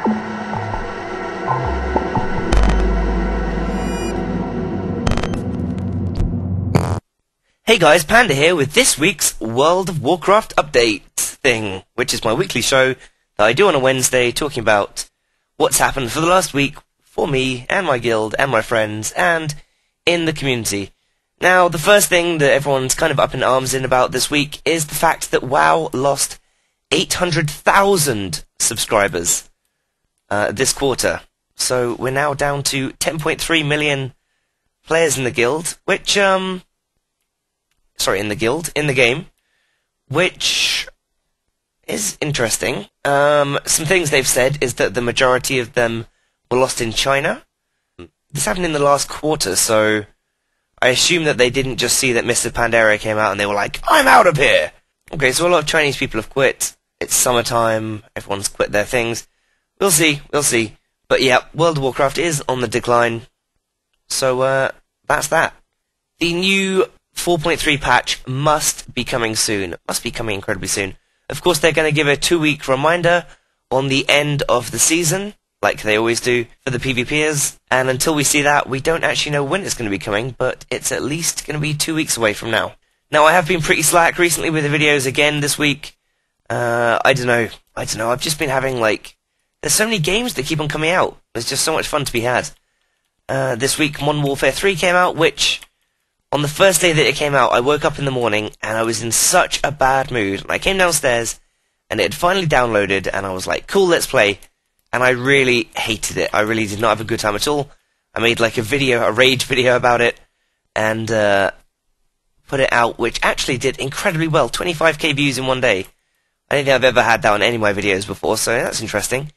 Hey guys, Panda here with this week's World of Warcraft update thing, which is my weekly show that I do on a Wednesday, talking about what's happened for the last week for me and my guild and my friends and in the community. Now, the first thing that everyone's kind of up in arms in about this week is the fact that WoW lost 800,000 subscribers this quarter. So we're now down to 10.3 million players in the guild, which, in the game, which is interesting. Some things they've said is that the majority of them were lost in China. This happened in the last quarter, so I assume that they didn't just see that Mr. Pandera came out and they were like, I'm out of here! Okay, so a lot of Chinese people have quit. It's summertime, everyone's quit their things. We'll see. But yeah, World of Warcraft is on the decline. So, that's that. The new 4.3 patch must be coming soon. Must be coming incredibly soon. Of course, they're going to give a 2-week reminder on the end of the season, like they always do for the PvPers. And until we see that, we don't actually know when it's going to be coming, but it's at least going to be 2 weeks away from now. Now, I have been pretty slack recently with the videos again this week. I don't know. I've just been having, there's so many games that keep on coming out. There's just so much fun to be had. This week, Modern Warfare 3 came out, which, on the first day that it came out, I woke up in the morning, and I was in such a bad mood. And I came downstairs, and it had finally downloaded, and I was like, cool, let's play. And I really hated it. I really did not have a good time at all. I made, a rage video about it, and put it out, which actually did incredibly well. 25k views in one day. I don't think I've ever had that on any of my videos before, so that's interesting.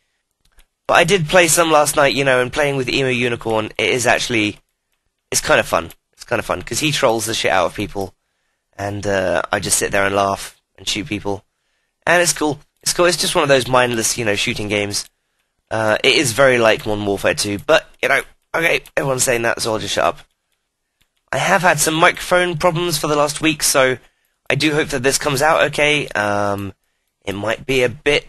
But I did play some last night, and playing with Emo Unicorn, it's kind of fun. It's kind of fun, because he trolls the shit out of people, and I just sit there and laugh and shoot people. And it's cool. It's cool. It's just one of those mindless, shooting games. It is very like Modern Warfare 2, but, okay, everyone's saying that, so I'll just shut up. I have had some microphone problems for the last week, so I do hope that this comes out okay. It might be a bit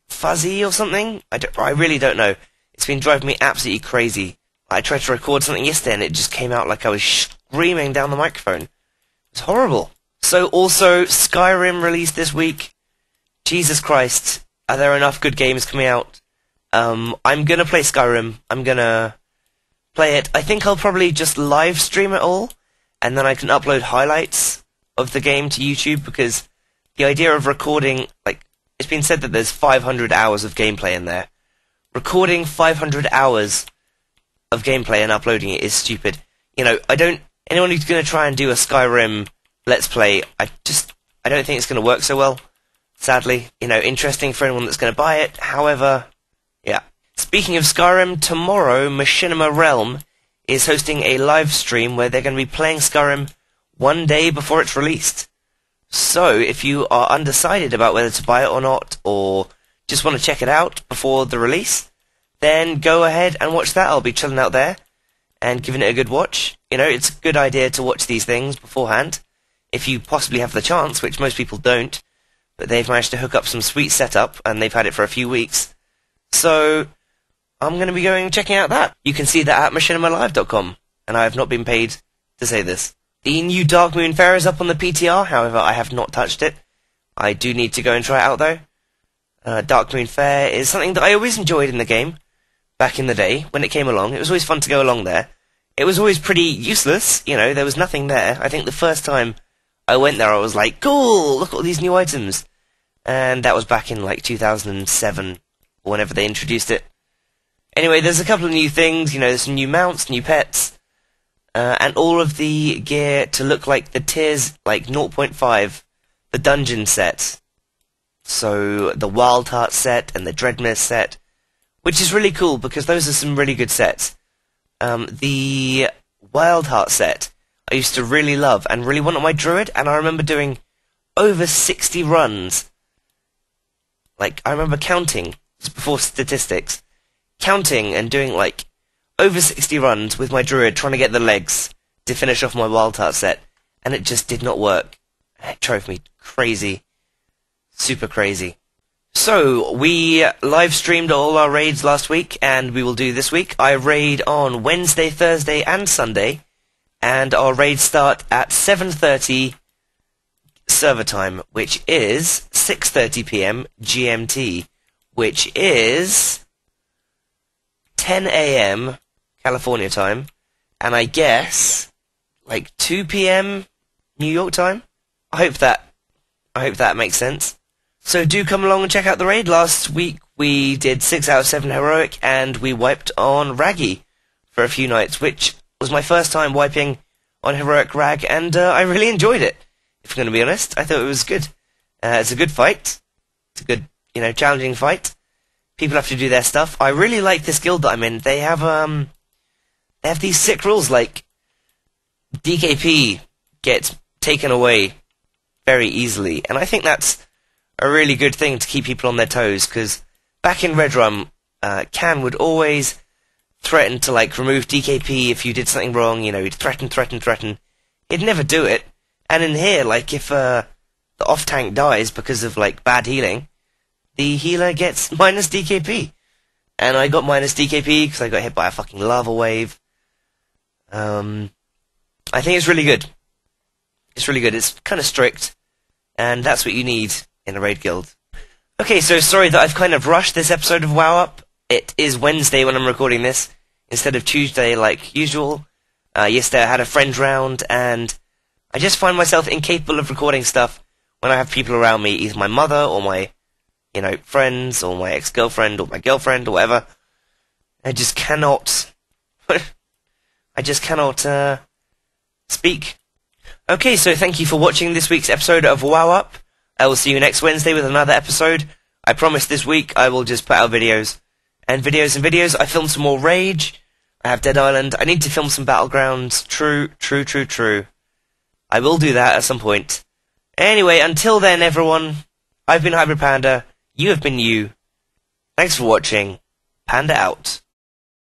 fuzzy or something. I really don't know. It's been driving me absolutely crazy. I tried to record something yesterday and it just came out like I was screaming down the microphone. It's horrible. So also, Skyrim released this week. Jesus Christ. Are there enough good games coming out? I'm gonna play Skyrim. I'm gonna play it. I think I'll probably just live stream it all, and then I can upload highlights of the game to YouTube, because the idea of recording, it's been said that there's 500 hours of gameplay in there. Recording 500 hours of gameplay and uploading it is stupid. Anyone who's going to try and do a Skyrim Let's Play, I don't think it's going to work so well, sadly. Interesting for anyone that's going to buy it, however, yeah. Speaking of Skyrim, tomorrow, Machinima Realm is hosting a live stream where they're going to be playing Skyrim one day before it's released. So, if you are undecided about whether to buy it or not, or just want to check it out before the release, then go ahead and watch that. I'll be chilling out there and giving it a good watch. It's a good idea to watch these things beforehand, if you possibly have the chance, which most people don't, but they've managed to hook up some sweet setup, and they've had it for a few weeks. So, I'm going to be going and checking out that. You can see that at machinimalive.com, and I have not been paid to say this. The new Dark Moon Fair is up on the PTR, however, I have not touched it. I do need to go and try it out, though. Dark Moon Fair is something that I always enjoyed in the game, back in the day, when it came along. It was always fun to go along there. It was always pretty useless, there was nothing there. I think the first time I went there, I was like, cool, look at all these new items. And that was back in, 2007, or whenever they introduced it. Anyway, there's a couple of new things, there's some new mounts, new pets, and all of the gear to look like the tiers, 0.5, the dungeon set. So, the Wild Heart set and the Dreadmist set, which is really cool because those are some really good sets. The Wild Heart set, I used to really love and really want on my Druid, and I remember doing over 60 runs. I remember counting, just before statistics, counting and doing, over 60 runs with my Druid trying to get the legs to finish off my Wild Heart set, and it just did not work. It drove me crazy. Super crazy. So, we live streamed all our raids last week, and we will do this week. I raid on Wednesday, Thursday, and Sunday, and our raids start at 7:30 server time, which is 6:30 p.m. GMT, which is 10 a.m. California time, and I guess like 2 p.m. New York time. I hope that makes sense. So do come along and check out the raid. Last week we did 6 out of 7 heroic, and we wiped on Raggy for a few nights, which was my first time wiping on heroic Rag, and I really enjoyed it. If I'm going to be honest, I thought it was good. It's a good fight. It's a good, challenging fight. People have to do their stuff. I really like this guild that I'm in. They have these sick rules, like DKP gets taken away very easily, and I think that's a really good thing to keep people on their toes, because back in Red Rum, Can would always threaten to remove DKP if you did something wrong. He'd threaten. He'd never do it. And in here, if the off tank dies because of bad healing, the healer gets minus DKP. And I got minus DKP because I got hit by a fucking lava wave. I think it's really good. It's really good. It's kind of strict, and that's what you need in a raid guild. Okay, so sorry that I've kind of rushed this episode of WoW-UP. It is Wednesday when I'm recording this, instead of Tuesday like usual. Yesterday I had a friend round, and I just find myself incapable of recording stuff when I have people around me, either my mother or my, friends, or my ex-girlfriend, or my girlfriend, or whatever. I just cannot... speak. Okay, so thank you for watching this week's episode of WoW-UP. I will see you next Wednesday with another episode. I promise this week I will just put out videos. And videos. I filmed some more Rage. I have Dead Island. I need to film some Battlegrounds. True. I will do that at some point. Anyway, until then, everyone, I've been Hybridpanda. You have been you. Thanks for watching. Panda out.